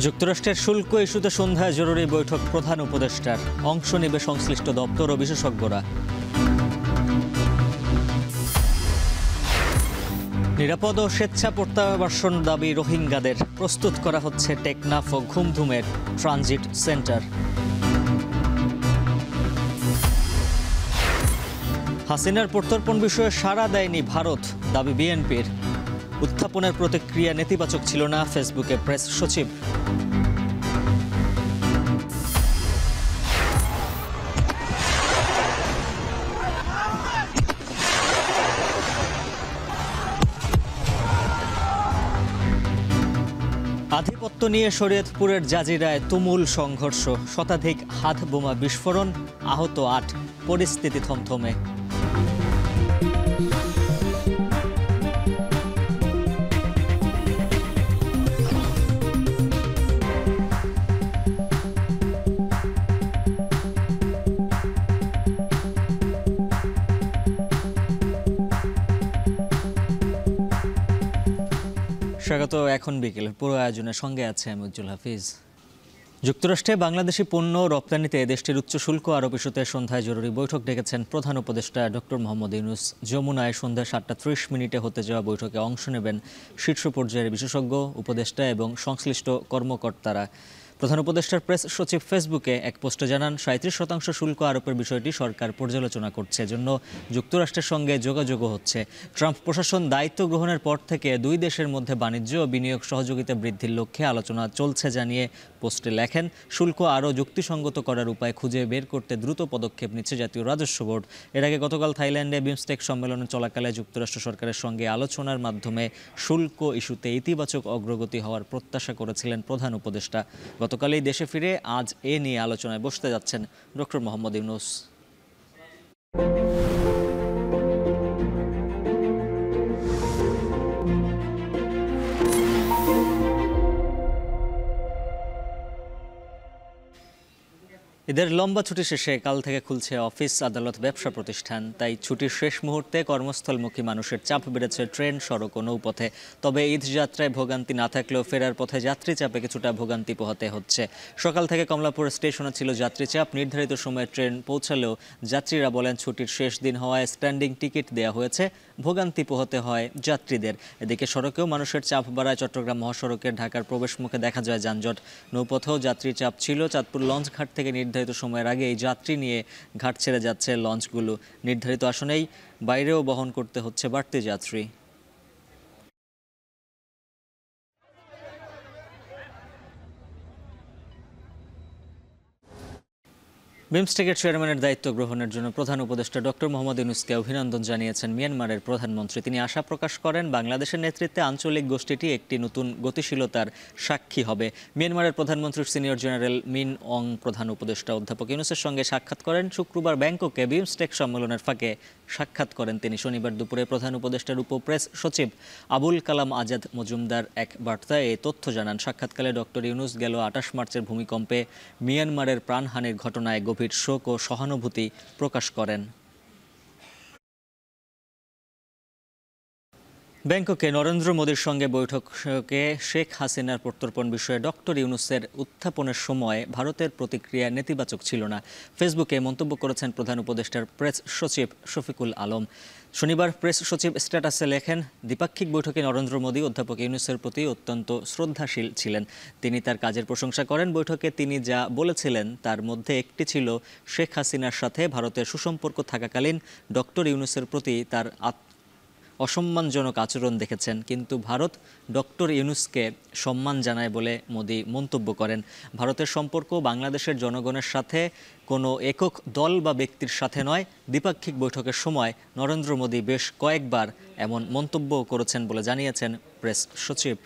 যুক্তরাষ্ট্রের শুল্ক ইস্যুতে সন্ধ্যায় জরুরি বৈঠক প্রধান উপদেষ্টার, অংশ নেবে সংশ্লিষ্ট দপ্তর ও বিশেষজ্ঞরা। নিরাপদ ও স্বেচ্ছা প্রত্যাবাসন দাবি রোহিঙ্গাদের, প্রস্তুত করা হচ্ছে টেকনাফ ও ঘুমধুমের ট্রানজিট সেন্টার। হাসিনার প্রত্যর্পণ বিষয়ে সাড়া দেয়নি ভারত, দাবি বিএনপির। উত্থাপনের প্রতিক্রিয়া নেতিবাচক ছিল না, ফেসবুকে প্রেস সচিব। আধিপত্য নিয়ে শরীয়তপুরের জাজিরায় তুমুল সংঘর্ষ, শতাধিক হাত বোমা বিস্ফোরণ, আহত ৮, পরিস্থিতি থমথমে। স্বাগত। এখন বিকেলের পুরো আয়োজনের সঙ্গে আছে আমি উজ্জ্বল হাফিজ। যুক্তরাষ্ট্রে বাংলাদেশি পণ্য রপ্তানিতে দেশটির উচ্চ শুল্ক আরোপ ইস্যুতে সন্ধ্যায় জরুরি বৈঠক ডেকেছেন প্রধান উপদেষ্টা ডক্টর মোহাম্মদ ইউনূস। যমুনায় সন্ধ্যা 7:30 হতে যাওয়া বৈঠকে অংশ নেবেন শীর্ষ পর্যায়ের বিশেষজ্ঞ, উপদেষ্টা এবং সংশ্লিষ্ট কর্মকর্তারা। প্রধান উপদেষ্টার প্রেস সচিব ফেসবুকে এক পোস্টে জানান, 37% শুল্ক আরোপের বিষয়টি সরকার পর্যালোচনা করছে, এজন্য যুক্তরাষ্ট্রের সঙ্গে যোগাযোগও হচ্ছে। ট্রাম্প প্রশাসন দায়িত্ব গ্রহণের পর থেকে দুই দেশের মধ্যে বাণিজ্য ও বিনিয়োগ সহযোগিতা বৃদ্ধির লক্ষ্যে আলোচনা চলছে জানিয়ে পোস্টে লেখেন, শুল্ক আরও যুক্তিসঙ্গত করার উপায় খুঁজে বের করতে দ্রুত পদক্ষেপ নিচ্ছে জাতীয় রাজস্ব বোর্ড। এর আগে গতকাল থাইল্যান্ডে বিমস্টেক সম্মেলনে চলাকালে যুক্তরাষ্ট্র সরকারের সঙ্গে আলোচনার মাধ্যমে শুল্ক ইস্যুতে ইতিবাচক অগ্রগতি হওয়ার প্রত্যাশা করেছিলেন প্রধান উপদেষ্টা। গতকালই দেশে ফিরে আজ এ নিয়ে আলোচনায় বসতে যাচ্ছেন ডক্টর মোহাম্মদ ইউনূস। ঈদের লম্বা ছুটি শেষে কাল থেকে খুলছে অফিস, আদালত, ব্যবসা প্রতিষ্ঠান। তাই ছুটির শেষ মুহূর্তে কর্মস্থলমুখী মানুষের চাপ বেড়েছে ট্রেন, সড়ক ও নৌপথে। তবে ঈদ যাত্রায় ভোগান্তি না থাকলেও ফেরার পথে যাত্রী চাপে কিছুটা ভোগান্তি পোহাতে হচ্ছে। সকাল থেকে কমলাপুর স্টেশনে ছিল যাত্রী চাপ। নির্ধারিত সময়ে ট্রেন পৌঁছালেও যাত্রীরা বলেন ছুটির শেষ দিন হওয়ায় স্ট্যান্ডিং টিকিট দেওয়া হয়েছে, ভোগান্তি পোহাতে হয় যাত্রীদের। এদিকে সড়কেও মানুষের চাপ বাড়ায় চট্টগ্রাম মহাসড়কের ঢাকার প্রবেশ মুখে দেখা যায় যানজট। নৌপথেও যাত্রী চাপ ছিল। চাঁদপুর লঞ্চ ঘাট থেকে নির্ধারিত সময়ের আগে এই যাত্রী নিয়ে ঘাট ছেড়ে যাচ্ছে লঞ্চগুলো। নির্ধারিত আসনেই বাইরেও বহন করতে হচ্ছে বাড়তি যাত্রী। বিমস্টেকের চেয়ারম্যানের দায়িত্ব গ্রহণের জন্য প্রধান উপদেষ্টা ডক্টর মোহাম্মদ ইউনূসকে অভিনন্দন জানিয়েছেন মিয়ানমারের প্রধানমন্ত্রী। তিনি আশা প্রকাশ করেন, বাংলাদেশের নেতৃত্বে আঞ্চলিক গোষ্ঠীটি একটি নতুন গতিশীলতার সাক্ষী হবে। মিয়ানমারের প্রধানমন্ত্রীর সিনিয়র জেনারেল মিন অং প্রধান উপদেষ্টা অধ্যাপক ইউনূসের সঙ্গে সাক্ষাৎ করেন। শুক্রবার ব্যাংককে বিমস্টেক সম্মেলনের ফাঁকে সাক্ষাৎ করেন তিনি। শনিবার দুপুরে প্রধান উপদেষ্টার উপপ্রেস সচিব আবুল কালাম আজাদ মজুমদার এক বার্তায় এই তথ্য জানান। সাক্ষাৎকালে ডক্টর ইউনূস গেল 28 মার্চের ভূমিকম্পে মিয়ানমারের প্রাণহানির ঘটনায় গভীর শোক ও সহানুভূতি প্রকাশ করেন। ব্যাংককে নরেন্দ্র মোদীর সঙ্গে বৈঠকে শেখ হাসিনার প্রত্যর্পণ বিষয়ে ডক্টর ইউনূসের উত্থাপনের সময় ভারতের প্রতিক্রিয়া নেতিবাচক ছিল না, ফেসবুকে মন্তব্য করেছেন প্রধান উপদেষ্টার প্রেস সচিব শফিকুল আলম। শনিবার প্রেস সচিব স্ট্যাটাসে লেখেন, দ্বিপাক্ষিক বৈঠকে নরেন্দ্র মোদী অধ্যাপক ইউনূসের প্রতি অত্যন্ত শ্রদ্ধাশীল ছিলেন। তিনি তার কাজের প্রশংসা করেন। বৈঠকে তিনি যা বলেছিলেন তার মধ্যে একটি ছিল, শেখ হাসিনার সাথে ভারতের সুসম্পর্ক থাকাকালীন ডক্টর ইউনূসের প্রতি তার অসম্মানজনক আচরণ দেখেছেন, কিন্তু ভারত ডক্টর ইউনূসকে সম্মান জানায় বলে মোদি মন্তব্য করেন। ভারতের সম্পর্ক বাংলাদেশের জনগণের সাথে কোনো একক দল বা ব্যক্তির সাথে নয়। দ্বিপাক্ষিক বৈঠকের সময় নরেন্দ্র মোদি বেশ কয়েকবার এমন মন্তব্য করেছেন বলে জানিয়েছেন প্রেস সচিব।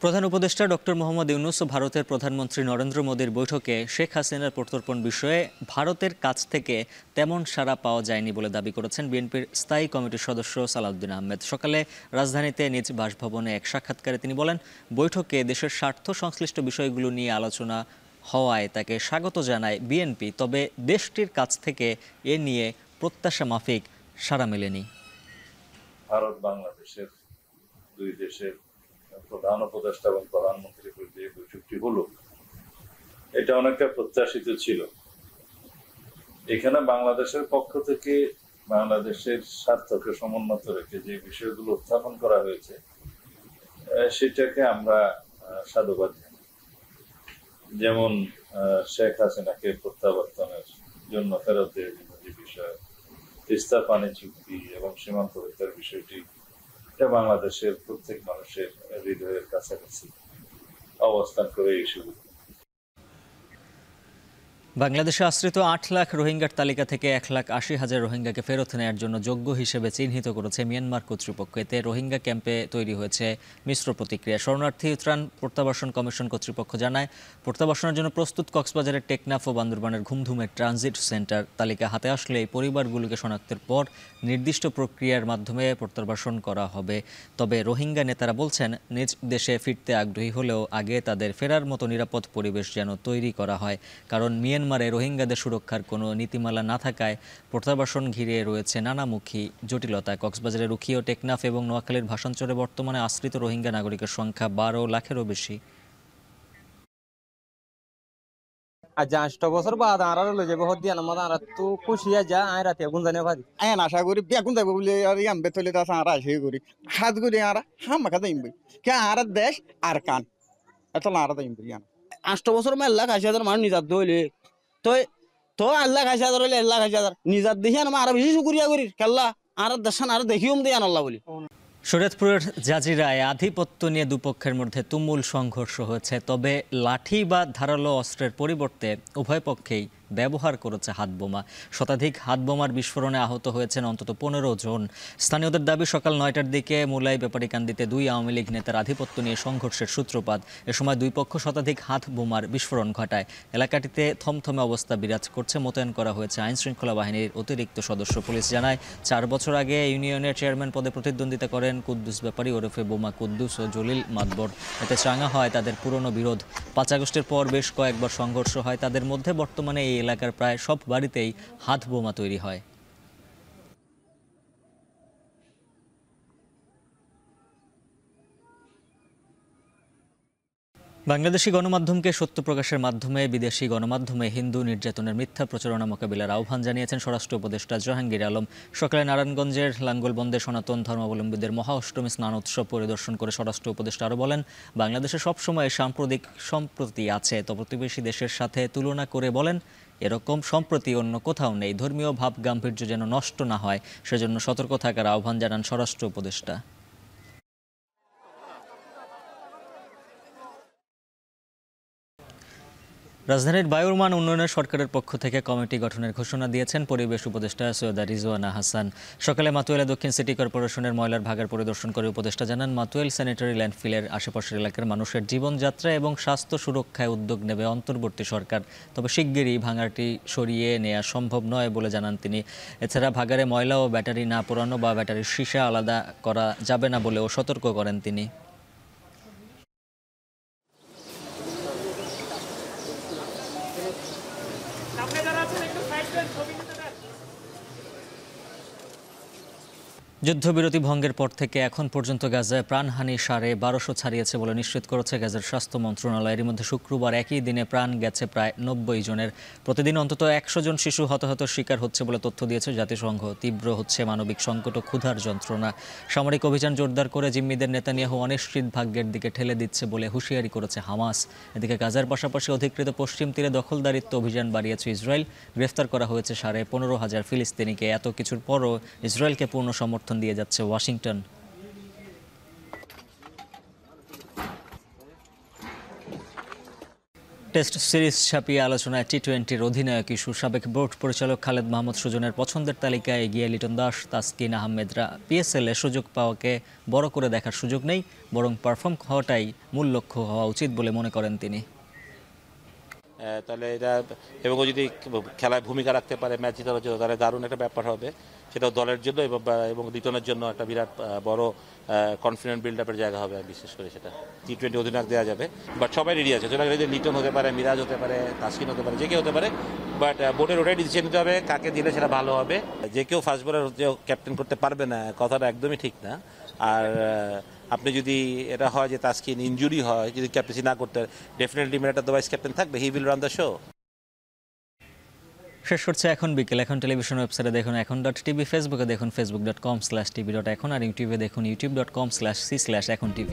প্রধান উপদেষ্টা ডক্টর মোহাম্মদ ইউনূস ও ভারতের প্রধানমন্ত্রী নরেন্দ্র মোদীর বৈঠকে শেখ হাসিনার প্রত্যর্পণ বিষয়ে ভারতের কাছ থেকে তেমন সাড়া পাওয়া যায়নি বলে দাবি করেছেন বিএনপির স্থায়ী কমিটির সদস্য সালাউদ্দিন আহমেদ। সকালে রাজধানীতে নিজ বাসভবনে এক সাক্ষাৎকারে তিনি বলেন, বৈঠকে দেশের স্বার্থ সংশ্লিষ্ট বিষয়গুলো নিয়ে আলোচনা হওয়ায় তাকে স্বাগত জানায় বিএনপি, তবে দেশটির কাছ থেকে এ নিয়ে প্রত্যাশা মাফিক সাড়া মেলেনি। ভারত বাংলাদেশের দুই দেশের প্রধান উপদেষ্টা এবং প্রধানমন্ত্রী যে বৈঠকটি হলো, এটা অনেকটা প্রত্যাশিত ছিল। এখানে বাংলাদেশের পক্ষ থেকে বাংলাদেশের স্বার্থকে সমুন্নত রেখে যে বিষয়গুলো উত্থাপন করা হয়েছে, সেটাকে আমরা সাধুবাদ জানাই। যেমন শেখ হাসিনাকে প্রত্যাবর্তনের জন্য ফেরত দেওয়ার জন্য যে বিষয়, তিস্তা পানি চুক্তি এবং সীমান্ত হত্যার বিষয়টি, এটা বাংলাদেশের প্রত্যেক মানুষের হৃদয়ের কাছাকাছি অবস্থান করে এই সুযোগ। বাংলাদেশে আশ্রিত ৮ লাখ রোহিঙ্গার তালিকা থেকে ১,৮০,০০০ রোহিঙ্গাকে ফেরত নেওয়ার জন্য যোগ্য হিসেবে চিহ্নিত করেছে মিয়ানমার কর্তৃপক্ষ। এতে রোহিঙ্গা ক্যাম্পে তৈরি হয়েছে মিশ্র প্রতিক্রিয়া। শরণার্থী ত্রাণ প্রত্যাবাসন কমিশন কর্তৃপক্ষ জানায়, প্রত্যাবাসনের জন্য প্রস্তুত কক্সবাজারের টেকনাফ ও বান্দরবানের ঘুমধুমের ট্রানজিট সেন্টার তালিকা হাতে আসলে এই পরিবারগুলোকে শনাক্তের পর নির্দিষ্ট প্রক্রিয়ার মাধ্যমে প্রত্যাবাসন করা হবে। তবে রোহিঙ্গা নেতারা বলছেন, নিজ দেশে ফিরতে আগ্রহী হলেও আগে তাদের ফেরার মতো নিরাপদ পরিবেশ যেন তৈরি করা হয়। কারণ মিয়ানমারে রোহিঙ্গাদের সুরক্ষার কোনো নীতিমালা না থাকায় প্রত্যাবাসন ঘিরে রয়েছে নানামুখী জটিলতা। কক্সবাজারের উখিয়া, টেকনাফ এবং নোয়াখালীর ভাসানচরে বর্তমানে আশ্রিত রোহিঙ্গা নাগরিকের সংখ্যা ১২ লাখেরও বেশি। আজ ৮ বছর বাদ আর লই যাবে হদি আমাদের আর তো খুশি যা আই রাতে গুন জানে ভাই আইন আশা করি বেগুন যাবো বলে আর ইয়াম বেতলে দাস আর আশা করি হাত করি আর হাম মাখা দাইম বই কে আর দেশ আর কান এত আর দাইম বই ইয়ান ৮ বছর মে আল্লাহ ৮০,০০০ মানুষ নিজাত দইলে তো তো আল্লাহ ৮০,০০০ হইলে আল্লাহ ৮০,০০০ নিজাত দেখিয়ান আর বেশি শুকরিয়া করি কেল্লা আর দেশান আর দেখিওম দেয়ান আল্লাহ বলি। শরীয়তপুরের জাজিরায় আধিপত্য নিয়ে দুপক্ষের মধ্যে তুমুল সংঘর্ষ হয়েছে। তবে লাঠি বা ধারালো অস্ত্রের পরিবর্তে উভয় পক্ষেই ব্যবহার করেছে হাতবোমা। শতাধিক হাতবোমার বিস্ফোরণে আহত হয়েছেন অন্তত ১৫ জন। স্থানীয়দের দাবি, সকাল ৯টার দিকে মুলাই ব্যাপারীকান্দিতে দুই আওয়ামী লীগ নেতার আধিপত্য নিয়ে সংঘর্ষের সূত্রপাত। এ সময় দুই পক্ষ শতাধিক হাতবোমার বিস্ফোরণ ঘটায়। এলাকাটিতে থমথমে অবস্থা বিরাজ করছে। মোতায়েন করা হয়েছে আইনশৃঙ্খলা বাহিনীর অতিরিক্ত সদস্য। পুলিশ জানায়, ৪ বছর আগে ইউনিয়নের চেয়ারম্যান পদে প্রতিদ্বন্দ্বিতা করেন কুদ্দুস ব্যাপারী ওরফে বোমা কুদ্দুস ও জলিল মাতবর। এতে চাঙা হয় তাদের পুরনো বিরোধ। ৫ আগস্টের পর বেশ কয়েকবার সংঘর্ষ হয় তাদের মধ্যে। বর্তমানে এই এলাকার প্রায় সব বাড়িতেই হাত বোমা তৈরি হয়। বাংলাদেশি গণমাধ্যমকে সত্য প্রকাশের মাধ্যমে বিদেশি গণমাধ্যমে হিন্দু নির্যাতনের মিথ্যা প্রচারণা মোকাবিলার আহ্বান জানিয়েছেন স্বরাষ্ট্র উপদেষ্টা জাহাঙ্গীর আলম। সকালে নারায়ণগঞ্জের লাঙ্গলবন্দে সনাতন ধর্মাবলম্বীদের মহা অষ্টমী স্নান উৎসব পরিদর্শন করে স্বরাষ্ট্র উপদেষ্টা আরও বলেন, বাংলাদেশে সবসময় সাম্প্রতিক সম্প্রতি আছে, তো প্রতিবেশী দেশের সাথে তুলনা করে বলেন, এরকম সম্প্রতি অন্য কোথাও নেই। ধর্মীয় ভাব গাম্ভীর্য যেন নষ্ট না হয়, সেজন্য সতর্ক থাকার আহ্বান জানান স্বরাষ্ট্র উপদেষ্টা। রাজধানীর বায়ুর মান উন্নয়নে সরকারের পক্ষ থেকে কমিটি গঠনের ঘোষণা দিয়েছেন পরিবেশ উপদেষ্টা সৈয়দা রিজওয়ানা হাসান। সকালে মাতুয়াইলে দক্ষিণ সিটি কর্পোরেশনের ময়লার ভাগার পরিদর্শন করে উপদেষ্টা জানান, মাতুয়াইল স্যানিটারি ল্যান্ডফিলের আশেপাশের এলাকার মানুষের জীবনযাত্রা এবং স্বাস্থ্য সুরক্ষায় উদ্যোগ নেবে অন্তর্বর্তী সরকার। তবে শিগগিরই ভাঙারটি সরিয়ে নেওয়া সম্ভব নয় বলে জানান তিনি। এছাড়া ভাগারে ময়লা ও ব্যাটারি না পোড়ানো বা ব্যাটারির সীসা আলাদা করা যাবে না বলেও সতর্ক করেন তিনি। যুদ্ধবিরতি ভঙ্গের পর থেকে এখন পর্যন্ত গাজায় প্রাণহানি ১২৫০ ছাড়িয়েছে বলে নিশ্চিত করেছে গাজার স্বাস্থ্য মন্ত্রণালয়। এর মধ্যে শুক্রবার একই দিনে প্রাণ গেছে প্রায় ৯০ জনের। প্রতিদিন অন্তত ১০০ জন শিশু হতাহতের শিকার হচ্ছে বলে তথ্য দিয়েছে জাতিসংঘ। তীব্র হচ্ছে মানবিক সংকট ও ক্ষুধার যন্ত্রণা। সামরিক অভিযান জোরদার করে জিম্মিদের নেতানিয়াহু অনিশ্চিত ভাগ্যের দিকে ঠেলে দিচ্ছে বলে হুঁশিয়ারি করেছে হামাস। এদিকে গাজার পাশাপাশি অধিকৃত পশ্চিম তীরে দখলদারিত্ব অভিযান বাড়িয়েছে ইসরায়েল। গ্রেফতার করা হয়েছে ১৫,০০০ ফিলিস্তিনিকে। এত কিছুর পরও ইসরায়েলকে পূর্ণ সমর্থন দিয়ে যাচ্ছে ওয়াশিংটন। টেস্ট সিরিজ ছাপিয়ে আলোচনায় টি-20-র অধিনায়ক ইস্যু। সাবেক বোর্ড পরিচালক খালেদ মাহমুদ সুজনের পছন্দের তালিকায় এগিয়ে লিটন দাস, তাসকিন আহমেদরা। পিএসএলে সুযোগ পাওয়াকে বড় করে দেখার সুযোগ নেই, বরং পারফর্ম হওয়াটাই মূল লক্ষ্য হওয়া উচিত বলে মনে করেন তিনি। তাহলে এটা এবং যদি খেলায় ভূমিকা রাখতে পারে ম্যাচ জেতার জন্য, তাহলে দারুণ একটা ব্যাপার হবে। সেটাও দলের জন্য এবং লিটনের জন্য একটা বিরাট বড় কনফিডেন্ট বিল্ড আপের জায়গা হবে। বিশেষ করে সেটা টি-20 অধিনায়ক দেওয়া যাবে, বাট সবাই রেডি আছে। সেটা লিটন হতে পারে, মিরাজ হতে পারে, তাসকিন হতে পারে, যে কেউ হতে পারে, বাট বোর্ডের ওটাই ডিসিশন নিতে হবে কাকে দিলে সেটা ভালো হবে। যে কেউ ফার্স্ট বলার ক্যাপ্টেন করতে পারবে না, কথাটা একদমই ঠিক না। আর আপনি যদি এটা হয় যে তাসকিন ইনজুরি হয়, যদি ক্যাপ্টেন্সি না করতে, ডেফিনেটলি মেয়েটা তো ভাইস ক্যাপ্টেন থাকবে, he will run the show. শেষ হচ্ছে এখন বিকেল। এখন টেলিভিশন ওয়েবসাইটে দেখুন এখন.টিভি, ফেসবুকে দেখুন facebook.com/tv.এখন, আর ইউটিউবে দেখুন youtube.com/c/echontv।